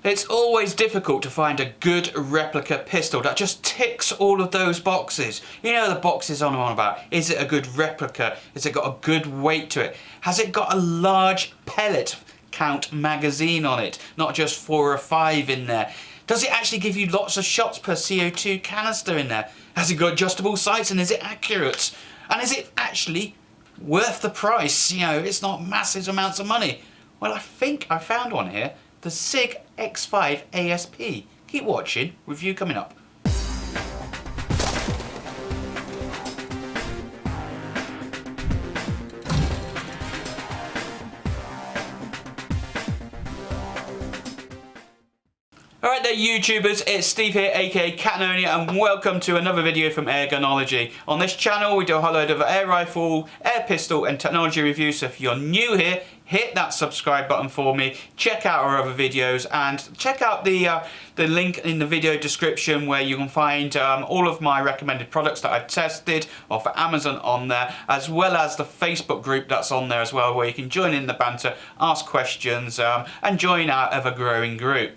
It's always difficult to find a good replica pistol that just ticks all of those boxes. You know the boxes I'm on about. Is it a good replica? Has it got a good weight to it? Has it got a large pellet count magazine on it? Not just 4 or 5 in there. Does it actually give you lots of shots per CO2 canister in there? Has it got adjustable sights and is it accurate? And is it actually worth the price? You know, it's not massive amounts of money. Well, I think I found one here. The Sig X5 ASP. Keep watching, review coming up. Alright there YouTubers, it's Steve here aka Catanonia and welcome to another video from Airgunology. On this channel we do a whole load of air rifle, air pistol and technology reviews, so if you're new here, hit that subscribe button for me, check out our other videos and check out the link in the video description where you can find all of my recommended products that I've tested off of Amazon on there, as well as the Facebook group that's on there as well, where you can join in the banter, ask questions and join our ever-growing group.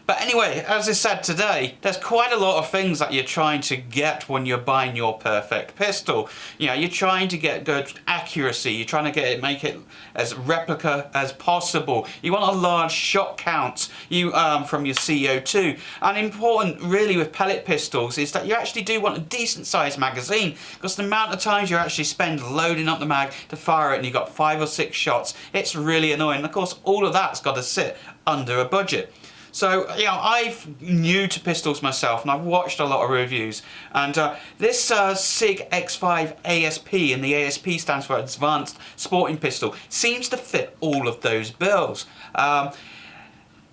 But anyway, as I said today, there's quite a lot of things that you're trying to get when you're buying your perfect pistol. You know, you're trying to get good accuracy, you're trying to make it as replica as possible. You want a large shot count from your CO2. And important really with pellet pistols is that you actually do want a decent sized magazine, because the amount of times you actually spend loading up the mag to fire it and you've got 5 or 6 shots, it's really annoying. And of course all of that's got to sit under a budget. So, you know, I'm new to pistols myself and I've watched a lot of reviews, and this Sig X5 ASP, and the ASP stands for Advanced Sporting Pistol, seems to fit all of those bills.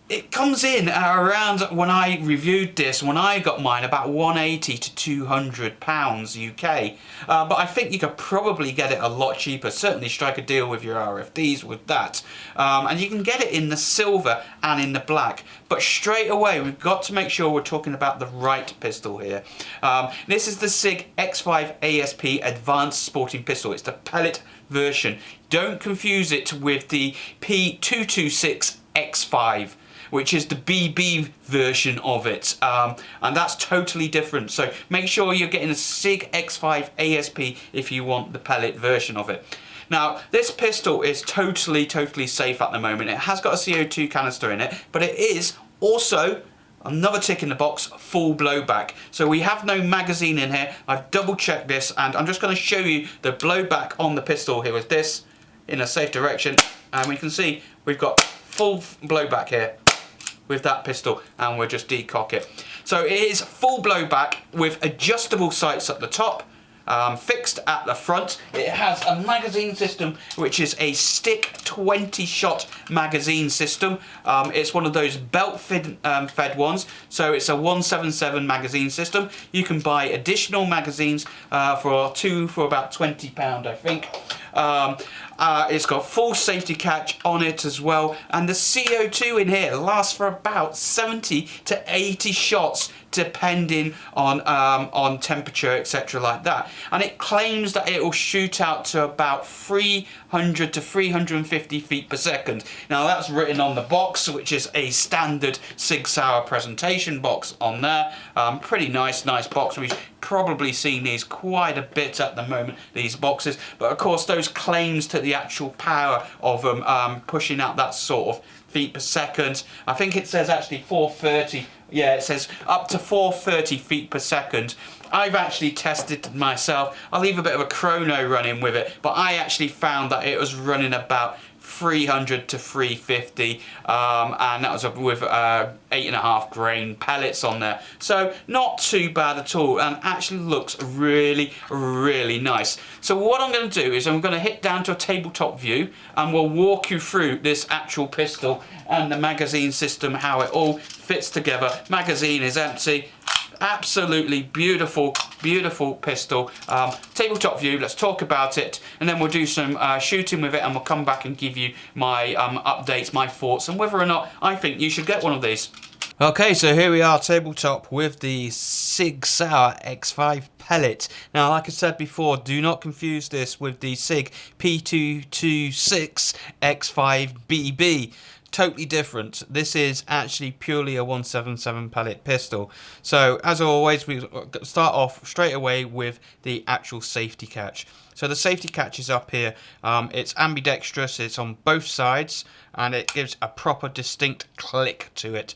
It comes in around, when I reviewed this, when I got mine, about £180 to £200 UK. But I think you could probably get it a lot cheaper. Certainly strike a deal with your RFDs with that. And you can get it in the silver and in the black. But straight away, we've got to make sure we're talking about the right pistol here. This is the Sig X5 ASP Advanced Sporting Pistol. It's the pellet version. Don't confuse it with the P226 X5. Which is the BB version of it, and that's totally different. So make sure you're getting a Sig X5 ASP if you want the pellet version of it. Now, this pistol is totally safe at the moment. It has got a CO2 canister in it, but it is also, another tick in the box, full blowback. So we have no magazine in here. I've double checked this, and I'm just going to show you the blowback on the pistol here with this in a safe direction, and we can see we've got full blowback here with that pistol, and we'll just decock it. So it is full blowback with adjustable sights at the top, fixed at the front. It has a magazine system which is a stick 20 shot magazine system. It's one of those belt fed ones, so it's a 177 magazine system. You can buy additional magazines for about £20 I think. It's got full safety catch on it as well, and the CO2 in here lasts for about 70 to 80 shots depending on temperature, etc. like that. And it claims that it will shoot out to about 300 to 350 feet per second. Now that's written on the box, which is a standard Sig Sauer presentation box on there. Pretty nice box. We've probably seen these quite a bit at the moment, these boxes, but of course those claims to the actual power of them pushing out that sort of feet per second. I think it says actually 430. Yeah, it says up to 430 feet per second. I've actually tested myself. I'll leave a bit of a chrono running with it, but I actually found that it was running about 300 to 350, and that was with 8.5 grain pellets on there, so not too bad at all, and actually looks really nice. So what I'm going to do is I'm going to hit down to a tabletop view and we'll walk you through this actual pistol and the magazine system, how it all fits together. Magazine is empty. Absolutely beautiful pistol. Tabletop view, let's talk about it, and then we'll do some shooting with it, and we'll come back and give you my updates, my thoughts, and whether or not I think you should get one of these. Okay, so here we are tabletop with the Sig Sauer X5 pellet. Now, like I said before, do not confuse this with the Sig P226 X5 BB. totally different. This is actually purely a 177 pellet pistol. So as always, we start off straight away with the actual safety catch. So the safety catch is up here. It's ambidextrous, it's on both sides, and it gives a proper distinct click to it.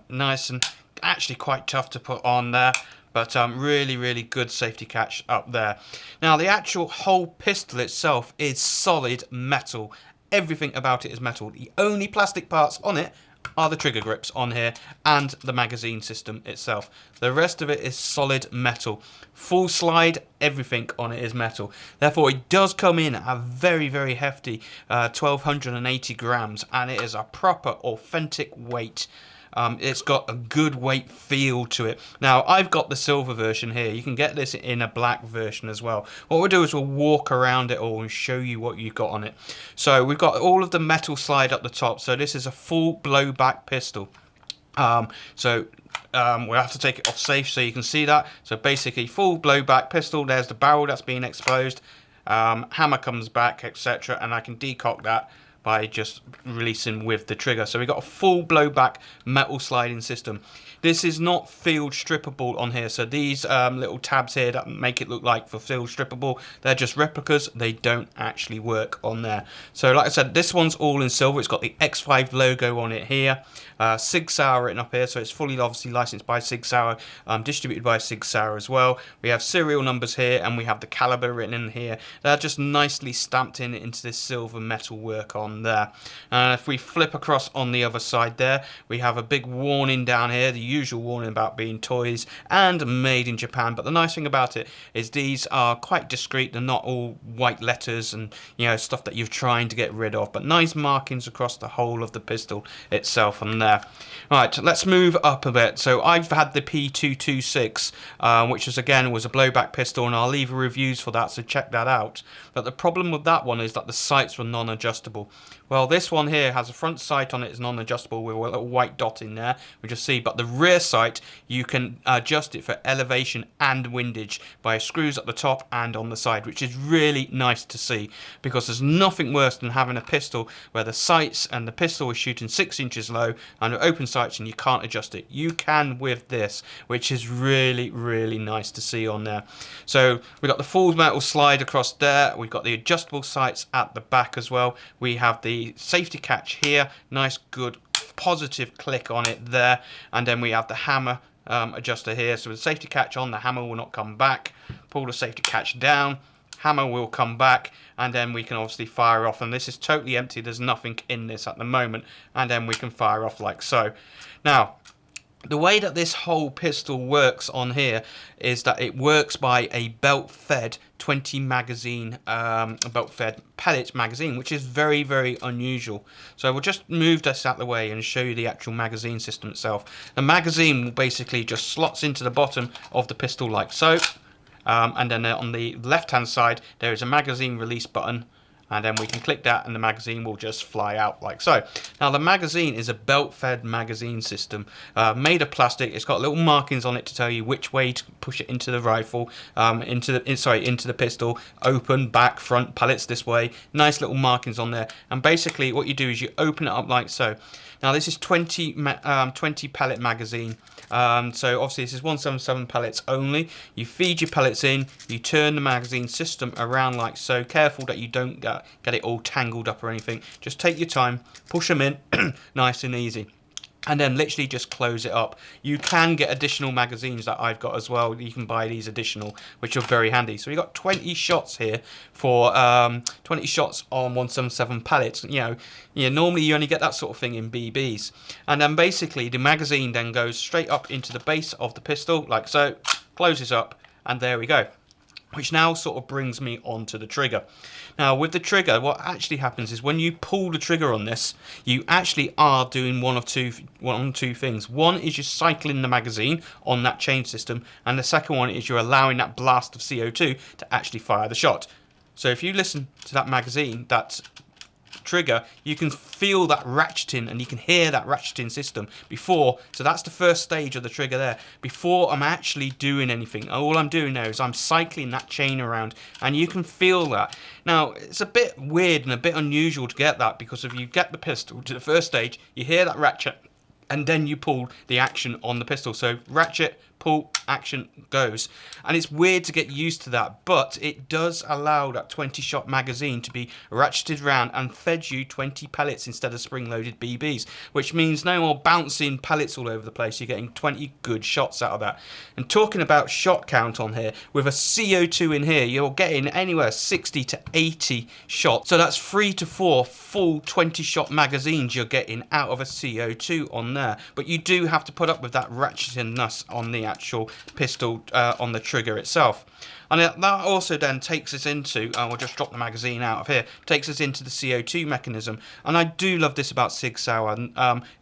Nice and actually quite tough to put on there, but really, really good safety catch up there. Now the actual whole pistol itself is solid metal. Everything about it is metal. The only plastic parts on it are the trigger grips on here and the magazine system itself. The rest of it is solid metal. Full slide, everything on it is metal. Therefore, it does come in at a very, very hefty 1280 grams, and it is a proper authentic weight. It's got a good weight feel to it. Now, I've got the silver version here. You can get this in a black version as well. What we'll do is we'll walk around it all and show you what you've got on it. So we've got all of the metal slide up the top. So this is a full blowback pistol. We'll have to take it off safe so you can see that. So basically, full blowback pistol. There's the barrel that's being exposed. Hammer comes back, etc. And I can decock that by just releasing with the trigger. So we've got a full blowback metal sliding system. This is not field strippable on here. So these little tabs here that make it look like for field strippable, they're just replicas. They don't actually work on there. So like I said, this one's all in silver. It's got the X5 logo on it here. Sig Sauer written up here, so it's fully obviously licensed by Sig Sauer, distributed by Sig Sauer as well. We have serial numbers here, and we have the caliber written in here. They're just nicely stamped in into this silver metal work on there. And if we flip across on the other side there, we have a big warning down here, the usual warning about being toys and made in Japan. But the nice thing about it is these are quite discreet. They're not all white letters and stuff that you're trying to get rid of, but nice markings across the whole of the pistol itself on there. Right, let's move up a bit. So I've had the P226, which was a blowback pistol, and I'll leave reviews for that, so check that out. But the problem with that one is that the sights were non-adjustable. Well, this one here has a front sight on it, is non-adjustable with a little white dot in there, we just see. But the rear sight, you can adjust it for elevation and windage by screws at the top and on the side, which is really nice to see, because there's nothing worse than having a pistol where the sights and the pistol is shooting 6 inches low and open sights and you can't adjust it. You can with this, which is really, really nice to see on there. So we've got the full metal slide across there. We've got the adjustable sights at the back as well. We have the safety catch here, nice good positive click on it there, and then we have the hammer adjuster here. So with the safety catch on, the hammer will not come back. Pull the safety catch down, hammer will come back, and then we can obviously fire off. And this is totally empty, there's nothing in this at the moment, and then we can fire off like so. Now, the way that this whole pistol works on here is that it works by a belt-fed 20 magazine, belt-fed pellet magazine, which is very, very unusual. So we'll just move this out of the way and show you the actual magazine system itself. The magazine basically just slots into the bottom of the pistol like so, and then on the left-hand side there is a magazine release button. And then we can click that and the magazine will just fly out like so. Now the magazine is a belt-fed magazine system, made of plastic. It's got little markings on it to tell you which way to push it into the rifle, into the pistol, open, back, front, pellets this way. Nice little markings on there. And basically what you do is you open it up like so. Now this is 20 pellet magazine. So obviously this is 177 pellets only. You feed your pellets in, you turn the magazine system around like so. Careful that you don't get it all tangled up or anything. Just take your time, push them in, nice and easy. And then literally just close it up. You can get additional magazines that I've got as well. You can buy these additional, which are very handy. So we've got 20 shots here for 20 shots on 177 pellets. Normally you only get that sort of thing in BBs. And then basically the magazine then goes straight up into the base of the pistol, like so, closes up, and there we go. Which now sort of brings me onto the trigger. Now with the trigger, what actually happens is when you pull the trigger on this, you actually are doing one of two things. One is you're cycling the magazine on that chain system, and the second one is you're allowing that blast of CO2 to actually fire the shot. So if you listen to that magazine, that's trigger, you can feel that ratcheting and you can hear that ratcheting system before. So that's the first stage of the trigger there. Before I'm actually doing anything, all I'm doing now is I'm cycling that chain around, and you can feel that. Now, it's a bit weird and a bit unusual to get that, because if you get the pistol to the first stage, you hear that ratchet, and then you pull the action on the pistol. So ratchet, pull, action, goes. And it's weird to get used to that, but it does allow that 20-shot magazine to be ratcheted round and fed you 20 pellets instead of spring-loaded BBs, which means no more bouncing pellets all over the place. You're getting 20 good shots out of that. And talking about shot count on here, with a CO2 in here, you're getting anywhere 60 to 80 shots. So that's 3 to 4 full 20-shot magazines you're getting out of a CO2 on there. But you do have to put up with that ratchetingness on the actual pistol on the trigger itself. And that also then takes us into, we'll just drop the magazine out of here, takes us into the CO2 mechanism. And I do love this about Sig Sauer.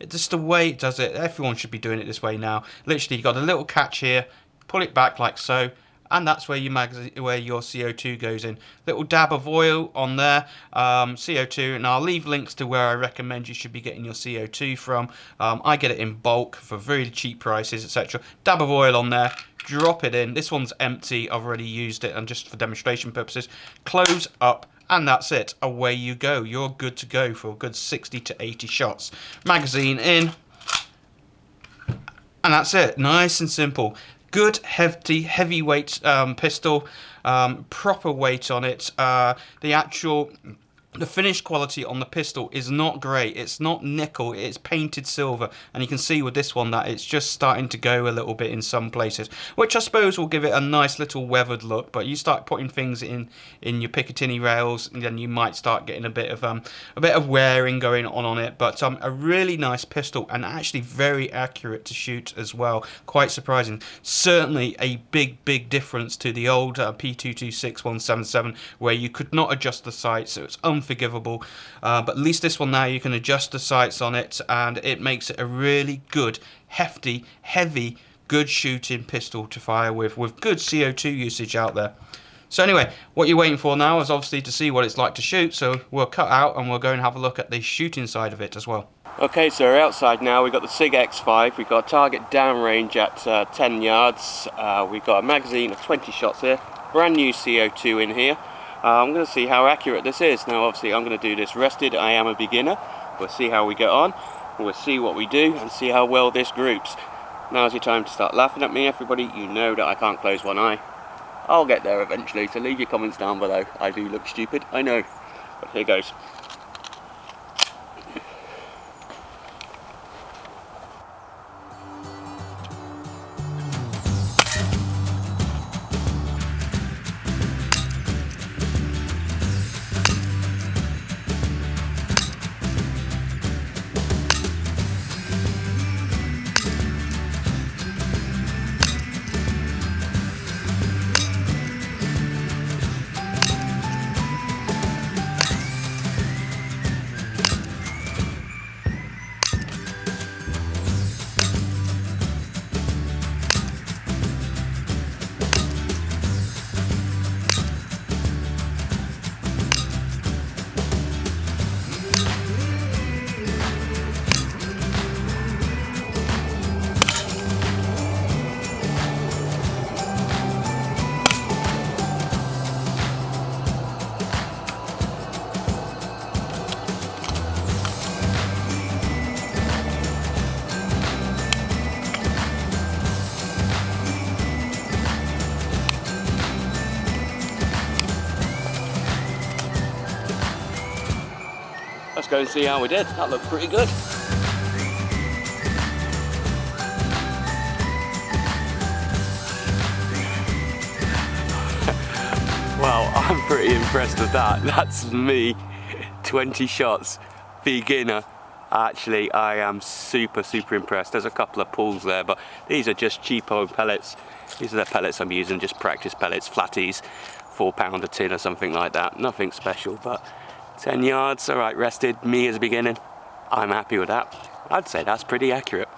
Just the way it does it, everyone should be doing it this way now. Literally, you've got a little catch here, pull it back like so, and that's where your CO2 goes in. Little dab of oil on there, CO2, and I'll leave links to where I recommend you should be getting your CO2 from. I get it in bulk for very cheap prices, etc. Dab of oil on there, drop it in. This one's empty, I've already used it, and just for demonstration purposes, close up, and that's it. Away you go. You're good to go for a good 60 to 80 shots. Magazine in, and that's it. Nice and simple. Good, hefty, heavyweight pistol, proper weight on it. The finish quality on the pistol is not great. It's not nickel, it's painted silver. And you can see with this one that it's just starting to go a little bit in some places, which I suppose will give it a nice little weathered look. But you start putting things in your Picatinny rails, and then you might start getting a bit of wearing going on it. But a really nice pistol, and actually very accurate to shoot as well. Quite surprising. Certainly a big difference to the old P226-177, where you could not adjust the sights, so it's unforgivable. But at least this one now you can adjust the sights on it, and it makes it a really good, hefty, heavy, good shooting pistol to fire with good CO2 usage out there. So anyway, what you're waiting for now is obviously to see what it's like to shoot, so we'll cut out and we'll go and have a look at the shooting side of it as well. Okay, so we're outside now. We've got the Sig X5, we've got a target downrange at 10 yards, we've got a magazine of 20 shots here, brand new CO2 in here. I'm going to see how accurate this is. Now obviously I'm going to do this rested, I am a beginner. We'll see how we get on, we'll see what we do and see how well this groups. Now's your time to start laughing at me, everybody. You know that I can't close one eye. I'll get there eventually, so leave your comments down below. I do look stupid, I know, but here goes. Let's go and see how we did. That looked pretty good. Well, I'm pretty impressed with that. That's me, 20 shots, beginner. Actually, I am super impressed. There's a couple of pulls there, but these are just cheapo pellets. These are the pellets I'm using, just practice pellets, flatties, £4 a tin or something like that. Nothing special, but 10 yards, all right, rested, me as a beginner. I'm happy with that. I'd say that's pretty accurate.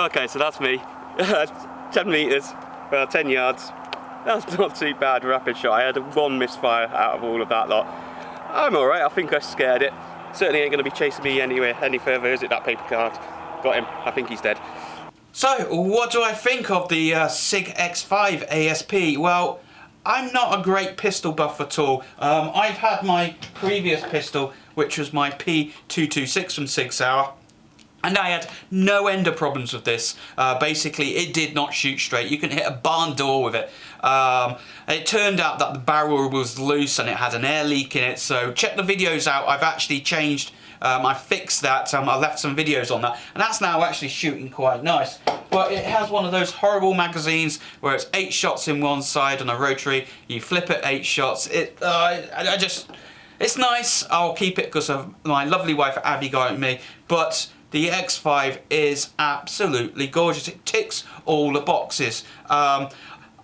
Okay, so that's me. 10 meters, 10 yards. That's not too bad, rapid shot. I had one misfire out of all of that lot. I'm alright, I think I scared it. Certainly ain't going to be chasing me anywhere any further, is it, that paper card? Got him, I think he's dead. So, what do I think of the Sig X5 ASP? Well, I'm not a great pistol buff at all. I've had my previous pistol, which was my P226 from Sig Sauer, and I had no end of problems with this. Basically, it did not shoot straight. You can hit a barn door with it. It turned out that the barrel was loose and it had an air leak in it, so check the videos out. I've actually changed, I fixed that, I left some videos on that, and that's now actually shooting quite nice. But it has one of those horrible magazines where it's 8 shots in one side on a rotary, you flip it 8 shots, it's nice, I'll keep it because of my lovely wife Abby got it with me, but the X5 is absolutely gorgeous. It ticks all the boxes.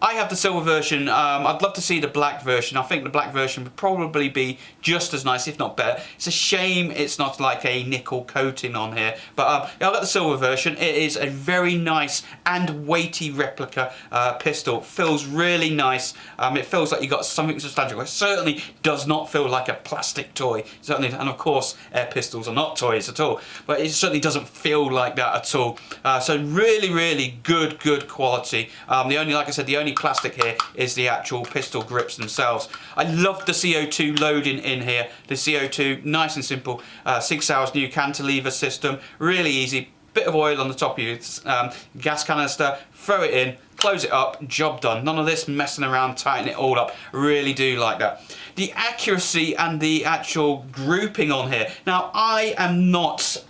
I have the silver version. I'd love to see the black version. I think the black version would probably be just as nice, if not better. It's a shame it's not like a nickel coating on here. But yeah, I've got the silver version. It is a very nice and weighty replica pistol. It feels really nice. It feels like you got something substantial. It certainly does not feel like a plastic toy. Certainly, and of course, air pistols are not toys at all. But it certainly doesn't feel like that at all. So really, really good quality. Like I said, the only plastic here is the actual pistol grips themselves. I love the CO2 loading in here. The CO2, nice and simple. Sig Sauer's new cantilever system, really easy. Bit of oil on the top of your gas canister, throw it in, close it up, job done. None of this messing around, tighten it all up. Really do like that. The accuracy and the actual grouping on here. Now, I am not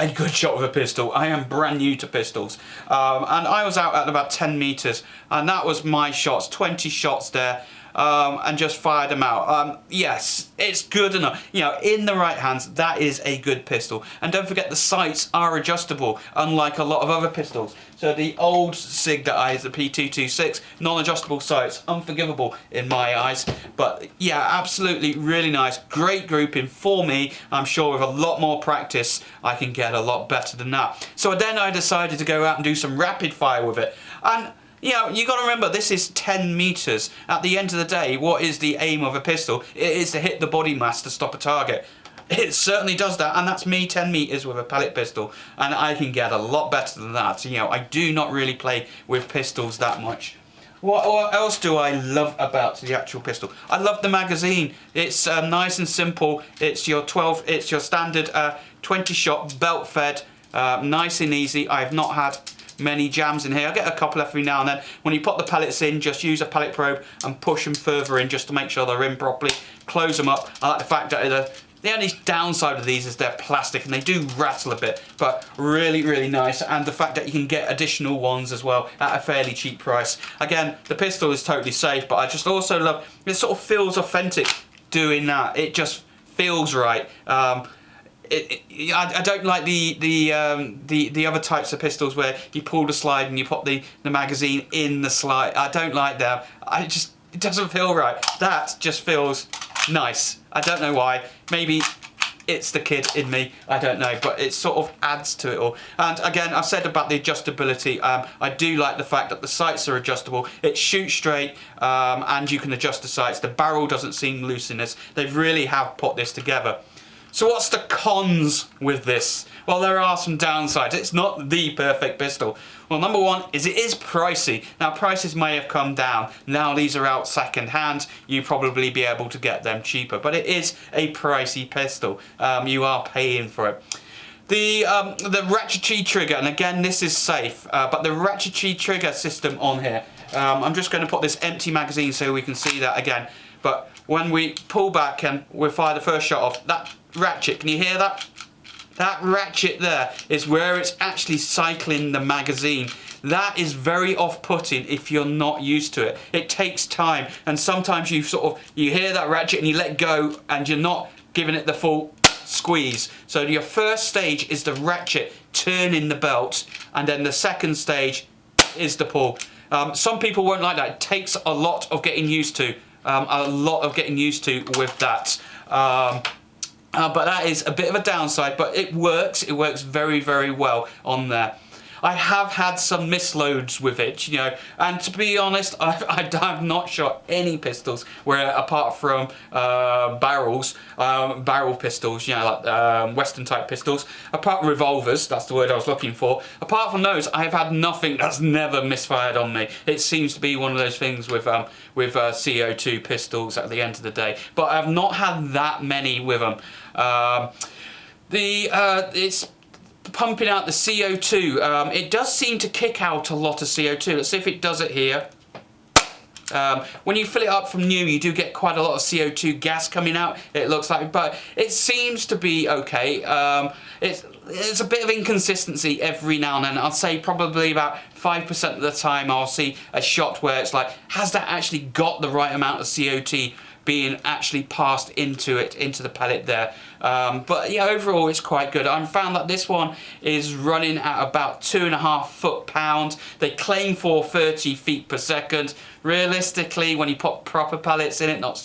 a good shot with a pistol. I am brand new to pistols. And I was out at about 10 meters, and that was my shots, 20 shots there. And just fired them out. Yes, it's good enough. You know, in the right hands, that is a good pistol. And don't forget, the sights are adjustable, unlike a lot of other pistols. So the old Sig that I had, the P226, non-adjustable sights, unforgivable in my eyes. But yeah, absolutely really nice. Great grouping for me. I'm sure with a lot more practice, I can get a lot better than that. So then I decided to go out and do some rapid fire with it. And you know, you got to remember, this is 10 meters. At the end of the day, what is the aim of a pistol? It is to hit the body mass to stop a target. It certainly does that, and that's me 10 meters with a pellet pistol, and I can get a lot better than that. You know, I do not really play with pistols that much. What else do I love about the actual pistol? I love the magazine. It's nice and simple. It's your standard 20 shot belt fed, nice and easy. I have not had many jams in here. I get a couple every now and then. When you put the pellets in, just use a pellet probe and push them further in just to make sure they're in properly. Close them up. I like the fact that the only downside of these is they're plastic and they do rattle a bit, but really, really nice. And the fact that you can get additional ones as well at a fairly cheap price. Again, the pistol is totally safe, but I just also love, it sort of feels authentic doing that. It just feels right. I don't like the other types of pistols where you pull the slide and you put the magazine in the slide. I don't like that. It doesn't feel right. That just feels nice. I don't know why. Maybe it's the kid in me. I don't know, but it sort of adds to it all. And again, I said about the adjustability. I do like the fact that the sights are adjustable. It shoots straight, and you can adjust the sights. The barrel doesn't seem loose in this. They really have put this together. So what's the cons with this? Well, there are some downsides. It's not the perfect pistol. Well, number one is it is pricey. Now, prices may have come down. Now these are out second hand. You probably be able to get them cheaper, but it is a pricey pistol. You are paying for it. The ratchet trigger, and again, this is safe, but the ratchet trigger system on here. I'm just going to put this empty magazine so we can see that again. But when we pull back and we fire the first shot off, that ratchet, can you hear that? That ratchet there is where it's actually cycling the magazine. That is very off-putting if you're not used to it. It takes time, and sometimes you hear that ratchet and you let go and you're not giving it the full squeeze. So your first stage is the ratchet turning the belt, and then the second stage is the pull. Some people won't like that. It takes a lot of getting used to. With that. But that is a bit of a downside, but it works. It works very, very well on there. I have had some misloads with it, you know, and to be honest, I have not shot any pistols where, apart from barrel pistols, you know, like Western type pistols, apart from revolvers, that's the word I was looking for. Apart from those, I've had nothing that's never misfired on me. It seems to be one of those things with CO2 pistols at the end of the day, but I've not had that many with them. It's pumping out the CO2. It does seem to kick out a lot of CO2. Let's see if it does it here. When you fill it up from new, you do get quite a lot of CO2 gas coming out, it looks like, but it seems to be okay. It's a bit of inconsistency every now and then. I'd say probably about 5% of the time I'll see a shot where it's like, has that actually got the right amount of CO2 being actually passed into the pellet there. But yeah, overall it's quite good. I found that this one is running at about 2.5 foot-pounds. They claim for 30 feet per second. Realistically, when you put proper pellets in it, not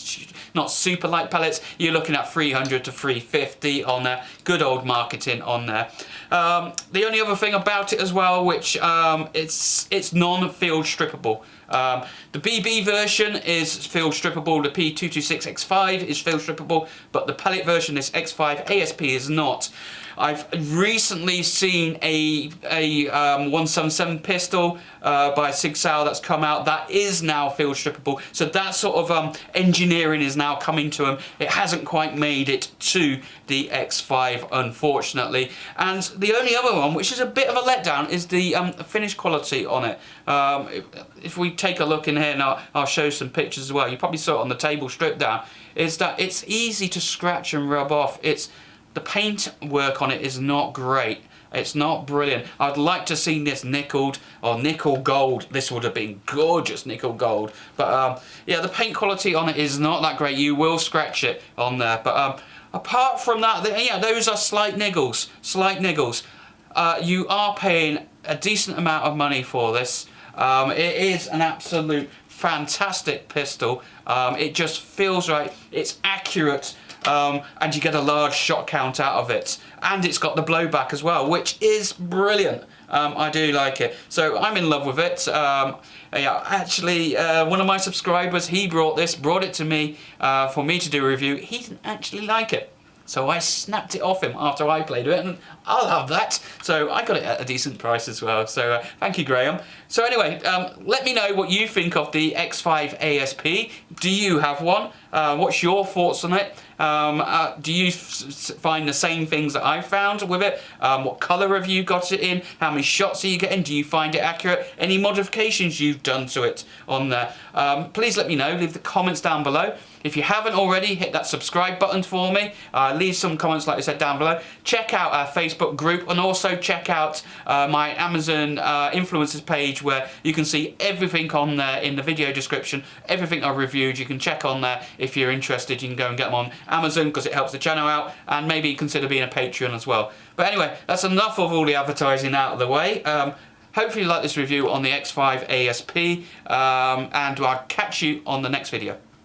super light pellets, you're looking at 300 to 350 on there. Good old marketing on there. The only other thing about it as well, which it's non-field strippable. The BB version is field strippable, the P226 X5 is field strippable, but the pellet version, this X5 ASP, is not. I've recently seen a 177 pistol by Sig Sauer that's come out that is now field strippable, so that sort of engineering is now coming to them. It hasn't quite made it to the X5, unfortunately. And the only other one, which is a bit of a letdown, is the finish quality on it. If we take a look in here now, I'll show some pictures as well. You probably saw it on the table stripped down. Is that it's easy to scratch and rub off. The paint work on it is not great. It's not brilliant. I'd like to see this nickeled or nickel gold. This would have been gorgeous nickel gold. But yeah, the paint quality on it is not that great. You will scratch it on there. But apart from that, yeah, those are slight niggles. Slight niggles. You are paying a decent amount of money for this. It is an absolute fantastic pistol. It just feels right. It's accurate. And you get a large shot count out of it, and it's got the blowback as well, which is brilliant. I do like it, so I'm in love with it. Yeah, actually, one of my subscribers, he brought it to me for me to do a review. He didn't actually like it, so I snapped it off him after I played with it, and I'll have that. So I got it at a decent price as well, so thank you, Graham. So anyway, let me know what you think of the X5 ASP. Do you have one? What's your thoughts on it? Do you find the same things that I found with it? What colour have you got it in? How many shots are you getting? Do you find it accurate? Any modifications you've done to it on there? Please let me know. Leave the comments down below. If you haven't already, hit that subscribe button for me. Leave some comments, like I said, down below. Check out our Facebook group, and also check out my Amazon influencers page, where you can see everything on there in the video description. Everything I've reviewed, you can check on there. If you're interested, you can go and get them on Amazon, because it helps the channel out, and maybe consider being a Patreon as well. But anyway, that's enough of all the advertising out of the way. Hopefully you like this review on the X5 ASP, and I'll catch you on the next video.